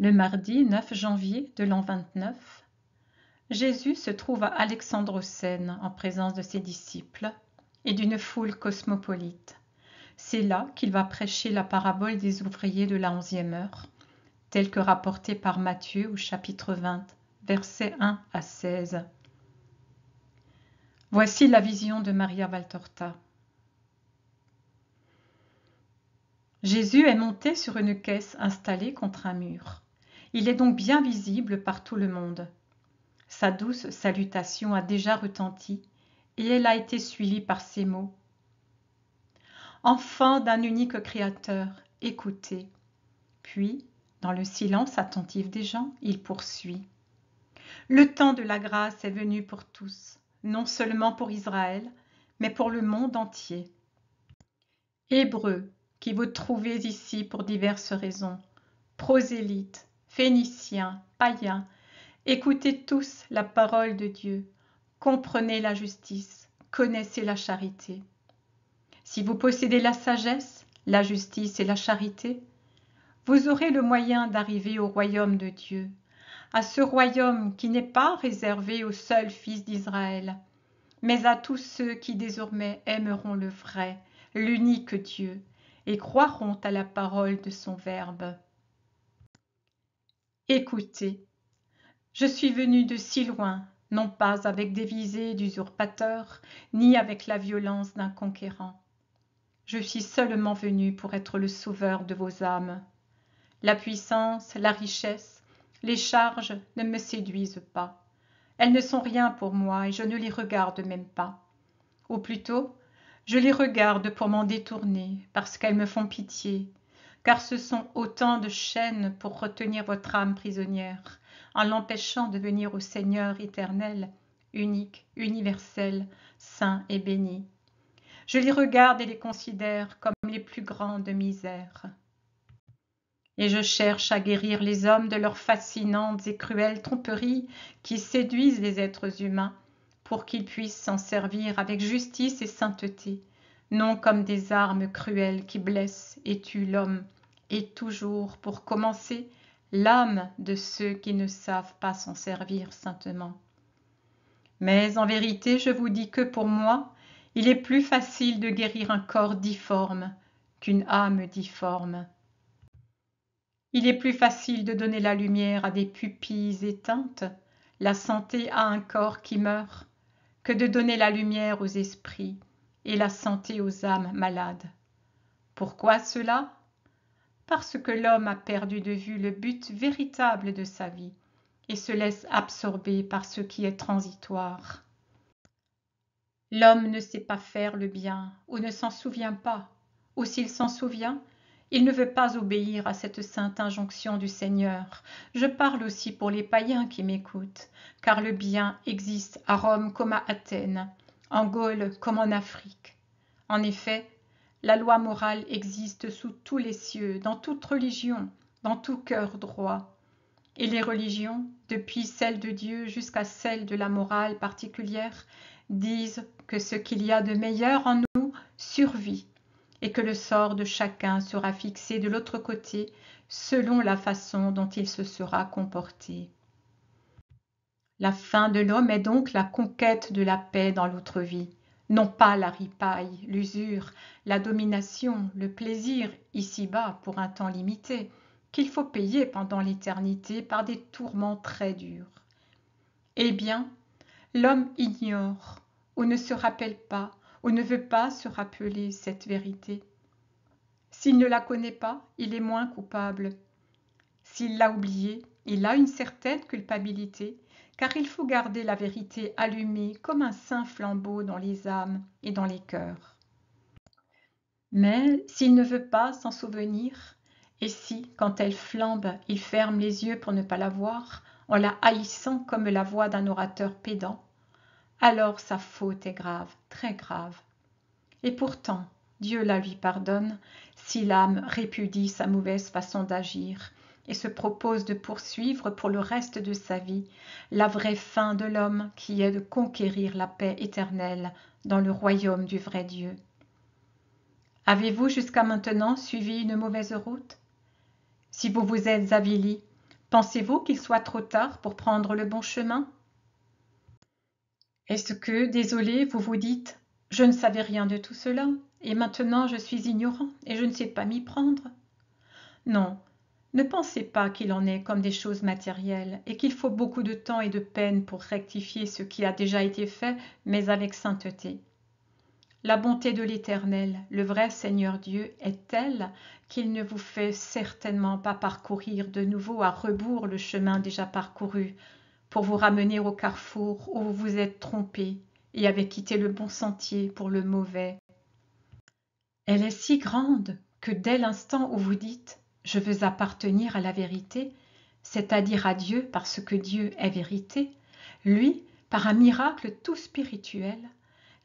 Le mardi 9 janvier de l'an 29, Jésus se trouve à Alexandre-Seine en présence de ses disciples et d'une foule cosmopolite. C'est là qu'il va prêcher la parabole des ouvriers de la 11e heure, telle que rapportée par Matthieu au chapitre 20, versets 1 à 16. Voici la vision de Maria Valtorta. Jésus est monté sur une caisse installée contre un mur. Il est donc bien visible par tout le monde. Sa douce salutation a déjà retenti et elle a été suivie par ces mots. Enfants d'un unique Créateur, écoutez. Puis, dans le silence attentif des gens, il poursuit. Le temps de la grâce est venu pour tous, non seulement pour Israël, mais pour le monde entier. Hébreux, qui vous trouvez ici pour diverses raisons, prosélytes, phéniciens, païens, écoutez tous la parole de Dieu, comprenez la justice, connaissez la charité. Si vous possédez la sagesse, la justice et la charité, vous aurez le moyen d'arriver au royaume de Dieu, à ce royaume qui n'est pas réservé aux seuls fils d'Israël, mais à tous ceux qui désormais aimeront le vrai, l'unique Dieu, et croiront à la parole de son Verbe. Écoutez, je suis venu de si loin, non pas avec des visées d'usurpateur, ni avec la violence d'un conquérant. Je suis seulement venu pour être le sauveur de vos âmes. La puissance, la richesse, les charges ne me séduisent pas. Elles ne sont rien pour moi et je ne les regarde même pas. Ou plutôt, je les regarde pour m'en détourner, parce qu'elles me font pitié, car ce sont autant de chaînes pour retenir votre âme prisonnière, en l'empêchant de venir au Seigneur éternel, unique, universel, saint et béni. Je les regarde et les considère comme les plus grandes misères. Et je cherche à guérir les hommes de leurs fascinantes et cruelles tromperies qui séduisent les êtres humains, pour qu'ils puissent s'en servir avec justice et sainteté, non comme des armes cruelles qui blessent et tuent l'homme, et toujours, pour commencer, l'âme de ceux qui ne savent pas s'en servir saintement. Mais en vérité, je vous dis que pour moi, il est plus facile de guérir un corps difforme qu'une âme difforme. Il est plus facile de donner la lumière à des pupilles éteintes, la santé à un corps qui meurt, que de donner la lumière aux esprits et la santé aux âmes malades. Pourquoi cela? Parce que l'homme a perdu de vue le but véritable de sa vie et se laisse absorber par ce qui est transitoire. L'homme ne sait pas faire le bien ou ne s'en souvient pas, ou s'il s'en souvient, il ne veut pas obéir à cette sainte injonction du Seigneur. Je parle aussi pour les païens qui m'écoutent, car le bien existe à Rome comme à Athènes, en Gaule comme en Afrique. En effet, la loi morale existe sous tous les cieux, dans toute religion, dans tout cœur droit. Et les religions, depuis celle de Dieu jusqu'à celle de la morale particulière, disent que ce qu'il y a de meilleur en nous survit, et que le sort de chacun sera fixé de l'autre côté selon la façon dont il se sera comporté. La fin de l'homme est donc la conquête de la paix dans l'autre vie, non pas la ripaille, l'usure, la domination, le plaisir ici-bas pour un temps limité, qu'il faut payer pendant l'éternité par des tourments très durs. Eh bien, l'homme ignore, ou ne se rappelle pas, ou ne veut pas se rappeler cette vérité. S'il ne la connaît pas, il est moins coupable. S'il l'a oubliée, il a une certaine culpabilité, car il faut garder la vérité allumée comme un saint flambeau dans les âmes et dans les cœurs. Mais s'il ne veut pas s'en souvenir, et si, quand elle flambe, il ferme les yeux pour ne pas la voir, en la haïssant comme la voix d'un orateur pédant, alors sa faute est grave, très grave. Et pourtant, Dieu la lui pardonne si l'âme répudie sa mauvaise façon d'agir et se propose de poursuivre pour le reste de sa vie la vraie fin de l'homme qui est de conquérir la paix éternelle dans le royaume du vrai Dieu. Avez-vous jusqu'à maintenant suivi une mauvaise route? Si vous vous êtes avili, Pensez-vous qu'il soit trop tard pour prendre le bon chemin? Est-ce que, désolé, vous vous dites: je ne savais rien de tout cela, et maintenant je suis ignorant et je ne sais pas m'y prendre? Non, ne pensez pas qu'il en est comme des choses matérielles et qu'il faut beaucoup de temps et de peine pour rectifier ce qui a déjà été fait, mais avec sainteté. La bonté de l'Éternel, le vrai Seigneur Dieu, est telle qu'il ne vous fait certainement pas parcourir de nouveau à rebours le chemin déjà parcouru, pour vous ramener au carrefour où vous vous êtes trompé et avez quitté le bon sentier pour le mauvais. Elle est si grande que dès l'instant où vous dites « Je veux appartenir à la vérité », c'est-à-dire à Dieu parce que Dieu est vérité, lui, par un miracle tout spirituel,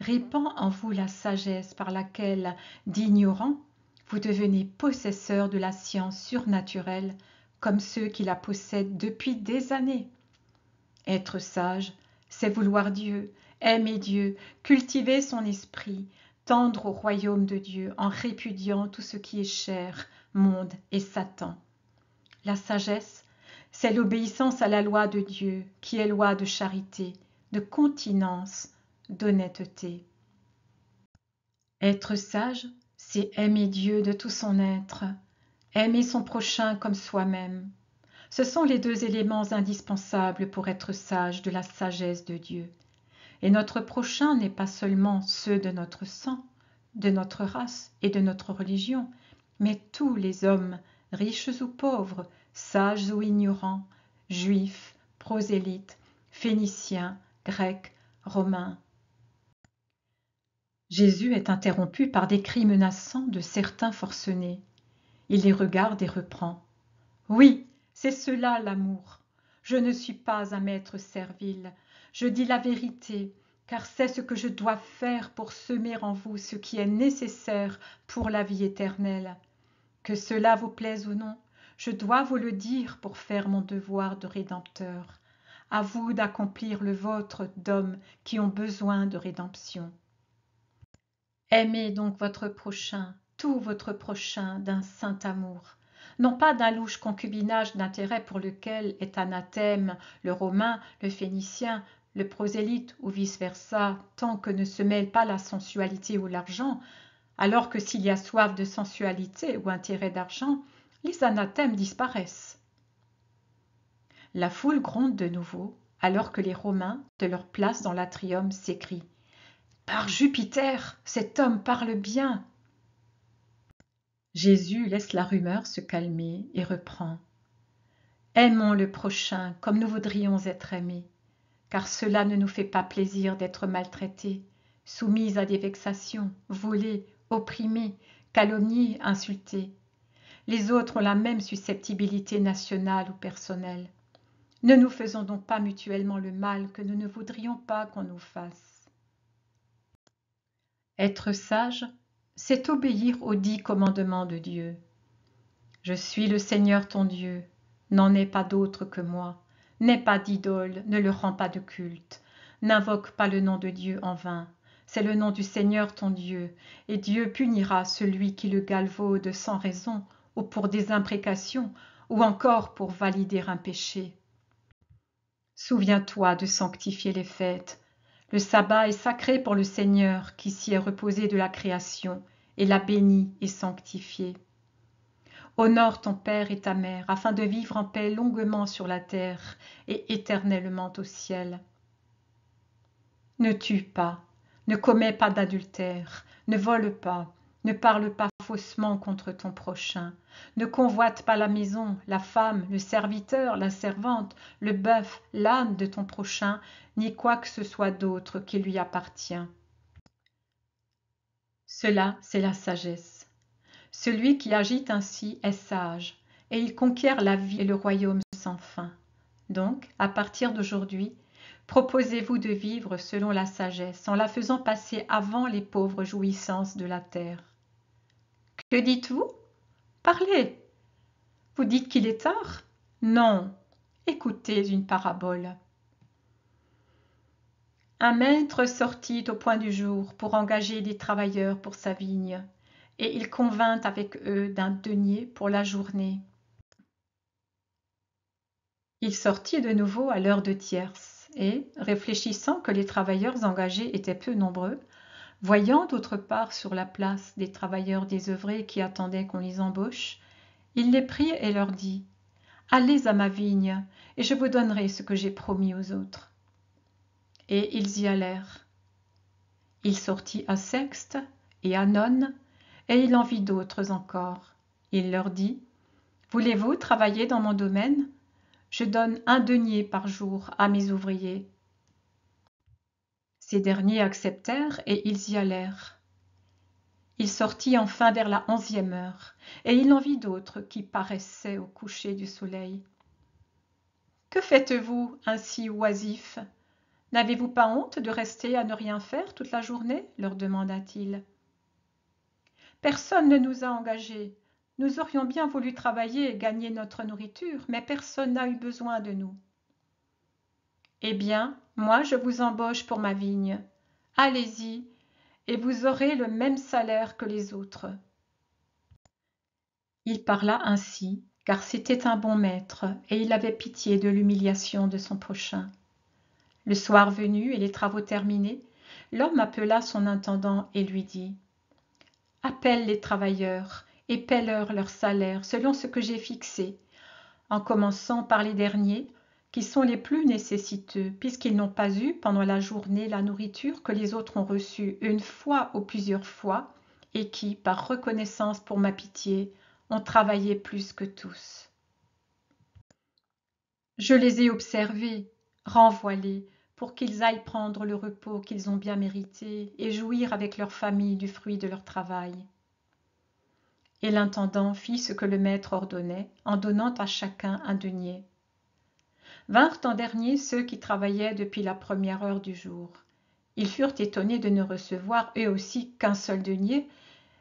répand en vous la sagesse par laquelle, d'ignorants, vous devenez possesseurs de la science surnaturelle comme ceux qui la possèdent depuis des années. Être sage, c'est vouloir Dieu, aimer Dieu, cultiver son esprit, tendre au royaume de Dieu en répudiant tout ce qui est chair, monde et Satan. La sagesse, c'est l'obéissance à la loi de Dieu, qui est loi de charité, de continence, d'honnêteté. Être sage, c'est aimer Dieu de tout son être, aimer son prochain comme soi-même. Ce sont les deux éléments indispensables pour être sage de la sagesse de Dieu. Et notre prochain n'est pas seulement ceux de notre sang, de notre race et de notre religion, mais tous les hommes, riches ou pauvres, sages ou ignorants, juifs, prosélytes, phéniciens, grecs, romains. Jésus est interrompu par des cris menaçants de certains forcenés. Il les regarde et reprend. Oui, c'est cela l'amour. Je ne suis pas un maître servile. Je dis la vérité, car c'est ce que je dois faire pour semer en vous ce qui est nécessaire pour la vie éternelle. Que cela vous plaise ou non, je dois vous le dire pour faire mon devoir de rédempteur. À vous d'accomplir le vôtre d'hommes qui ont besoin de rédemption. Aimez donc votre prochain, tout votre prochain, d'un saint amour, non pas d'un louche concubinage d'intérêt pour lequel est anathème le romain, le phénicien, le prosélyte ou vice-versa, tant que ne se mêle pas la sensualité ou l'argent, alors que s'il y a soif de sensualité ou intérêt d'argent, les anathèmes disparaissent. La foule gronde de nouveau, alors que les Romains, de leur place dans l'atrium, s'écrient « Par Jupiter, cet homme parle bien !» Jésus laisse la rumeur se calmer et reprend. Aimons le prochain comme nous voudrions être aimés, car cela ne nous fait pas plaisir d'être maltraités, soumis à des vexations, volés, opprimés, calomniés, insultés. Les autres ont la même susceptibilité nationale ou personnelle. Ne nous faisons donc pas mutuellement le mal que nous ne voudrions pas qu'on nous fasse. Être sage, c'est obéir aux 10 commandements de Dieu. Je suis le Seigneur ton Dieu, n'en est pas d'autre que moi. N'aie pas d'idole, ne leur rends pas de culte. N'invoque pas le nom de Dieu en vain. C'est le nom du Seigneur ton Dieu, et Dieu punira celui qui le galvaude sans raison, ou pour des imprécations, ou encore pour valider un péché. Souviens-toi de sanctifier les fêtes. Le sabbat est sacré pour le Seigneur qui s'y est reposé de la création, et l'a béni et sanctifié. Honore ton père et ta mère, afin de vivre en paix longuement sur la terre et éternellement au ciel. Ne tue pas, ne commets pas d'adultère, ne vole pas, ne parle pas faussement contre ton prochain, ne convoite pas la maison, la femme, le serviteur, la servante, le bœuf, l'âne de ton prochain, ni quoi que ce soit d'autre qui lui appartient. Cela, c'est la sagesse. Celui qui agit ainsi est sage, et il conquiert la vie et le royaume sans fin. Donc, à partir d'aujourd'hui, proposez-vous de vivre selon la sagesse, en la faisant passer avant les pauvres jouissances de la terre. Que dites-vous? Parlez. Vous dites qu'il est tard? Non. Écoutez une parabole. Un maître sortit au point du jour pour engager des travailleurs pour sa vigne, et il convint avec eux d'un denier pour la journée. Il sortit de nouveau à l'heure de tierce et, réfléchissant que les travailleurs engagés étaient peu nombreux, voyant d'autre part sur la place des travailleurs désœuvrés qui attendaient qu'on les embauche, il les prit et leur dit : « Allez à ma vigne, et je vous donnerai ce que j'ai promis aux autres. » Et ils y allèrent. Il sortit à Sexte et à None, et il en vit d'autres encore. Il leur dit : « Voulez-vous travailler dans mon domaine ? Je donne 1 denier par jour à mes ouvriers. » Ces derniers acceptèrent et ils y allèrent. Il sortit enfin vers la 11e heure, et il en vit d'autres qui paraissaient au coucher du soleil. « Que faites-vous ainsi oisifs ? N'avez-vous pas honte de rester à ne rien faire toute la journée ? Leur demanda-t-il. Personne ne nous a engagés. Nous aurions bien voulu travailler et gagner notre nourriture, mais personne n'a eu besoin de nous. Eh bien, moi je vous embauche pour ma vigne. Allez-y, et vous aurez le même salaire que les autres. » Il parla ainsi, car c'était un bon maître, et il avait pitié de l'humiliation de son prochain. Le soir venu et les travaux terminés, l'homme appela son intendant et lui dit : « Appelle les travailleurs et paie-leur leur salaire selon ce que j'ai fixé, en commençant par les derniers, qui sont les plus nécessiteux, puisqu'ils n'ont pas eu pendant la journée la nourriture que les autres ont reçue une fois ou plusieurs fois, et qui, par reconnaissance pour ma pitié, ont travaillé plus que tous. Je les ai observés, renvoie-les, pour qu'ils aillent prendre le repos qu'ils ont bien mérité et jouir avec leur famille du fruit de leur travail. » Et l'intendant fit ce que le maître ordonnait, en donnant à chacun 1 denier. Vinrent en dernier ceux qui travaillaient depuis la première heure du jour. Ils furent étonnés de ne recevoir eux aussi qu'1 seul denier,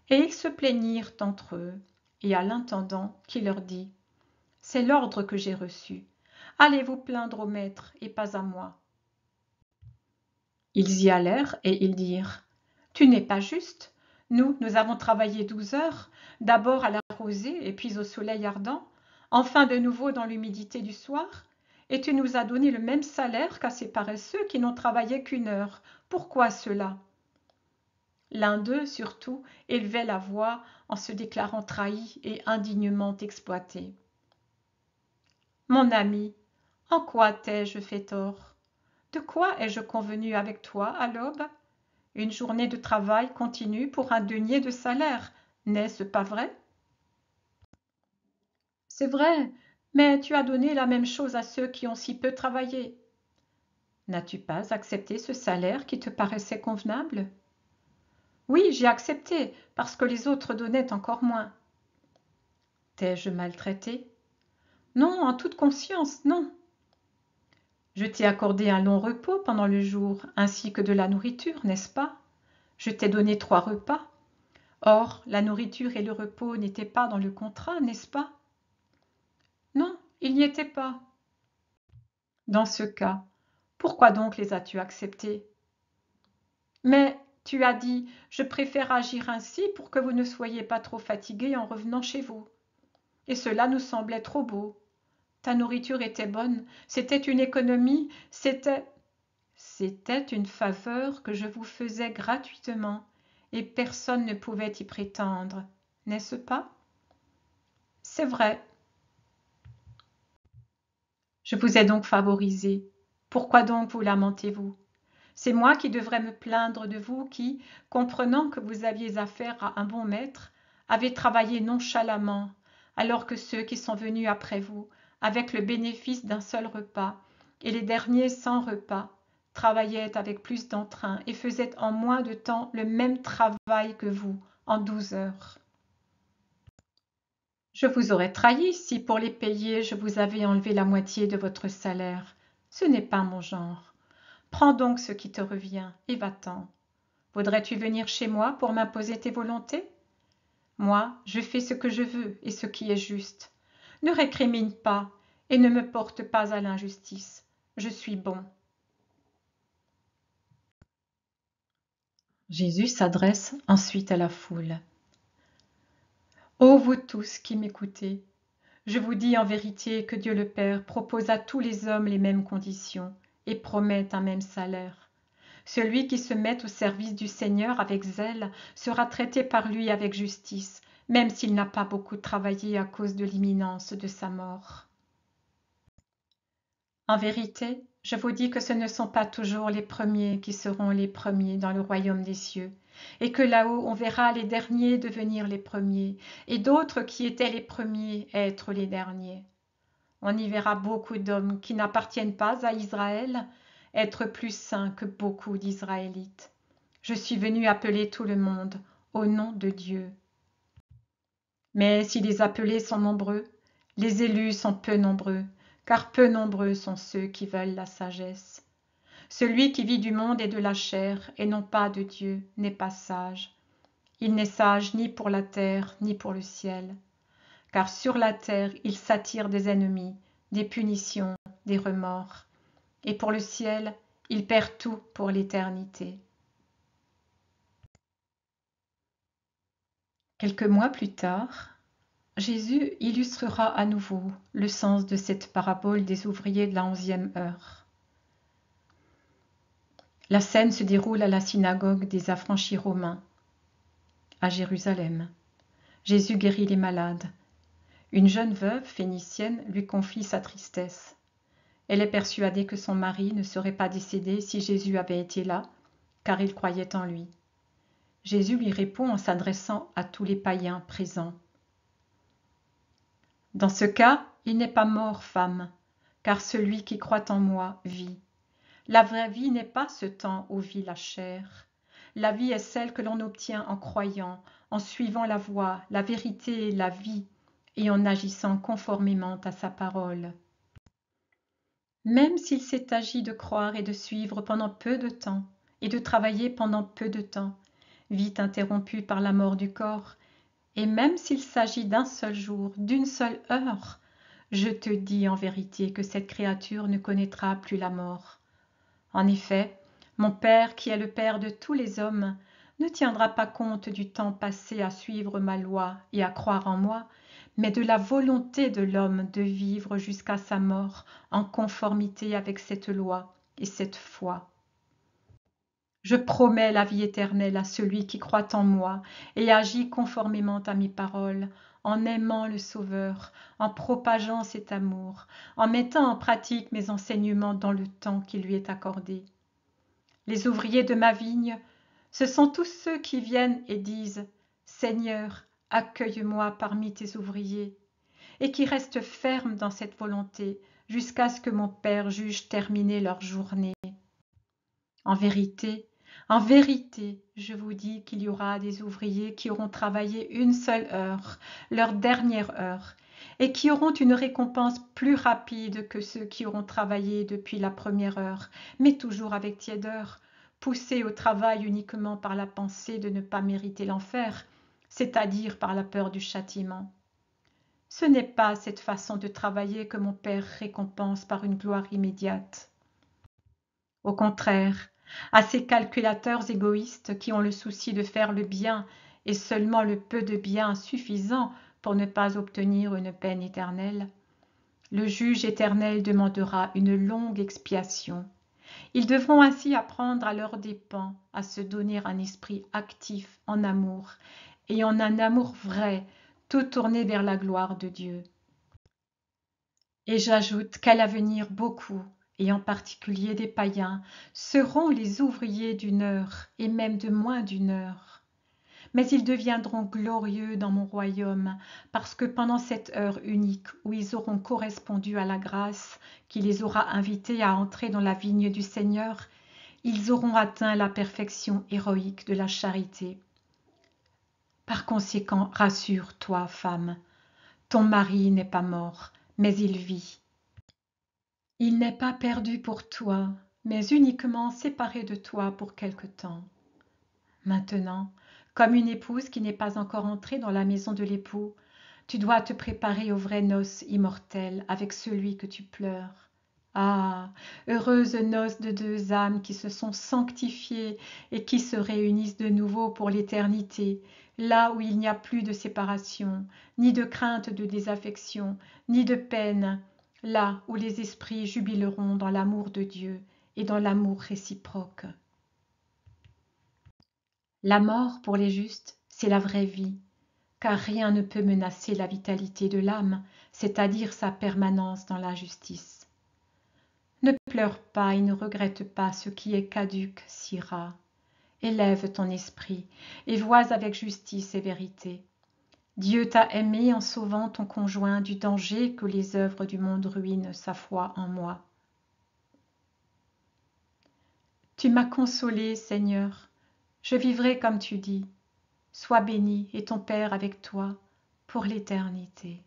et ils se plaignirent entre eux, et à l'intendant qui leur dit : « C'est l'ordre que j'ai reçu. Allez vous plaindre au maître et pas à moi. » Ils y allèrent et ils dirent : « Tu n'es pas juste. Nous avons travaillé 12 heures, d'abord à la rosée et puis au soleil ardent, enfin de nouveau dans l'humidité du soir, et tu nous as donné le même salaire qu'à ces paresseux qui n'ont travaillé qu'1 heure. Pourquoi cela ? » L'un d'eux, surtout, élevait la voix en se déclarant trahi et indignement exploité. « Mon ami, en quoi t'ai-je fait tort ? De quoi ai-je convenu avec toi à l'aube ? Une journée de travail continu pour 1 denier de salaire, n'est-ce pas vrai ? » « C'est vrai, mais tu as donné la même chose à ceux qui ont si peu travaillé. » « N'as-tu pas accepté ce salaire qui te paraissait convenable ? » ?»« Oui, j'ai accepté, parce que les autres donnaient encore moins. » « T'ai-je maltraité ? » ?»« Non, en toute conscience, non. » « Je t'ai accordé un long repos pendant le jour, ainsi que de la nourriture, n'est-ce pas ? Je t'ai donné 3 repas. Or, la nourriture et le repos n'étaient pas dans le contrat, n'est-ce pas ? Non, il n'y était pas. Dans ce cas, pourquoi donc les as-tu acceptés ? Mais tu as dit : je préfère agir ainsi pour que vous ne soyez pas trop fatigués en revenant chez vous. Et cela nous semblait trop beau. Ta nourriture était bonne, c'était une économie, c'était une faveur que je vous faisais gratuitement, et personne ne pouvait y prétendre, n'est-ce pas ? C'est vrai. Je vous ai donc favorisé. Pourquoi donc vous lamentez-vous ? C'est moi qui devrais me plaindre de vous qui, comprenant que vous aviez affaire à un bon maître, avez travaillé nonchalamment, alors que ceux qui sont venus après vous, avec le bénéfice d'un seul repas, et les derniers sans repas, travaillaient avec plus d'entrain et faisaient en moins de temps le même travail que vous, en 12 heures. Je vous aurais trahi si, pour les payer, je vous avais enlevé la moitié de votre salaire. Ce n'est pas mon genre. Prends donc ce qui te revient et va-t'en. Voudrais-tu venir chez moi pour m'imposer tes volontés ? Moi, je fais ce que je veux et ce qui est juste. Ne récrimine pas et ne me porte pas à l'injustice. Je suis bon. » Jésus s'adresse ensuite à la foule. « Ô vous tous qui m'écoutez, Je vous dis en vérité que Dieu le Père propose à tous les hommes les mêmes conditions et promet un même salaire. Celui qui se met au service du Seigneur avec zèle sera traité par lui avec justice, même s'il n'a pas beaucoup travaillé à cause de l'imminence de sa mort. En vérité, je vous dis que ce ne sont pas toujours les premiers qui seront les premiers dans le royaume des cieux, et que là-haut on verra les derniers devenir les premiers, et d'autres qui étaient les premiers être les derniers. On y verra beaucoup d'hommes qui n'appartiennent pas à Israël être plus saints que beaucoup d'Israélites. Je suis venu appeler tout le monde au nom de Dieu. Mais si les appelés sont nombreux, les élus sont peu nombreux, car peu nombreux sont ceux qui veulent la sagesse. Celui qui vit du monde et de la chair, et non pas de Dieu, n'est pas sage. Il n'est sage ni pour la terre, ni pour le ciel. Car sur la terre, il s'attire des ennemis, des punitions, des remords. Et pour le ciel, il perd tout pour l'éternité. Quelques mois plus tard, Jésus illustrera à nouveau le sens de cette parabole des ouvriers de la 11e heure. La scène se déroule à la synagogue des affranchis romains, à Jérusalem. Jésus guérit les malades. Une jeune veuve phénicienne lui confie sa tristesse. Elle est persuadée que son mari ne serait pas décédé si Jésus avait été là, car il croyait en lui. Jésus lui répond en s'adressant à tous les païens présents. Dans ce cas, il n'est pas mort, femme, car celui qui croit en moi vit. La vraie vie n'est pas ce temps où vit la chair. La vie est celle que l'on obtient en croyant, en suivant la voie, la vérité et la vie, et en agissant conformément à sa parole. Même s'il s'est agi de croire et de suivre pendant peu de temps, et de travailler pendant peu de temps, vite interrompu par la mort du corps, et même s'il s'agit d'un seul jour, d'une seule heure, je te dis en vérité que cette créature ne connaîtra plus la mort. En effet, mon Père, qui est le Père de tous les hommes, ne tiendra pas compte du temps passé à suivre ma loi et à croire en moi, mais de la volonté de l'homme de vivre jusqu'à sa mort en conformité avec cette loi et cette foi. Je promets la vie éternelle à celui qui croit en moi et agit conformément à mes paroles, en aimant le Sauveur, en propageant cet amour, en mettant en pratique mes enseignements dans le temps qui lui est accordé. Les ouvriers de ma vigne, ce sont tous ceux qui viennent et disent « Seigneur, accueille-moi parmi tes ouvriers » et qui restent fermes dans cette volonté jusqu'à ce que mon Père juge terminer leur journée. En vérité, je vous dis qu'il y aura des ouvriers qui auront travaillé une seule heure, leur dernière heure, et qui auront une récompense plus rapide que ceux qui auront travaillé depuis la première heure, mais toujours avec tiédeur, poussés au travail uniquement par la pensée de ne pas mériter l'enfer, c'est-à-dire par la peur du châtiment. Ce n'est pas cette façon de travailler que mon Père récompense par une gloire immédiate. Au contraire, à ces calculateurs égoïstes qui ont le souci de faire le bien et seulement le peu de bien suffisant pour ne pas obtenir une peine éternelle, le juge éternel demandera une longue expiation. Ils devront ainsi apprendre à leurs dépens à se donner un esprit actif en amour et en un amour vrai, tout tourné vers la gloire de Dieu. Et j'ajoute qu'à l'avenir beaucoup, et en particulier des païens, seront les ouvriers d'une heure, et même de moins d'une heure. Mais ils deviendront glorieux dans mon royaume, parce que pendant cette heure unique où ils auront correspondu à la grâce qui les aura invités à entrer dans la vigne du Seigneur, ils auront atteint la perfection héroïque de la charité. Par conséquent, rassure-toi, femme, ton mari n'est pas mort, mais il vit. Il n'est pas perdu pour toi, mais uniquement séparé de toi pour quelque temps. Maintenant, comme une épouse qui n'est pas encore entrée dans la maison de l'époux, tu dois te préparer aux vraies noces immortelles avec celui que tu pleures. Ah, heureuses noces de deux âmes qui se sont sanctifiées et qui se réunissent de nouveau pour l'éternité, là où il n'y a plus de séparation, ni de crainte de désaffection, ni de peine, là où les esprits jubileront dans l'amour de Dieu et dans l'amour réciproque. La mort pour les justes, c'est la vraie vie, car rien ne peut menacer la vitalité de l'âme, c'est-à-dire sa permanence dans la justice. Ne pleure pas et ne regrette pas ce qui est caduc, Syrah. Élève ton esprit et vois avec justice et vérité. Dieu t'a aimé en sauvant ton conjoint du danger que les œuvres du monde ruinent sa foi en moi. Tu m'as consolé, Seigneur. Je vivrai comme tu dis. Sois béni et ton Père avec toi pour l'éternité.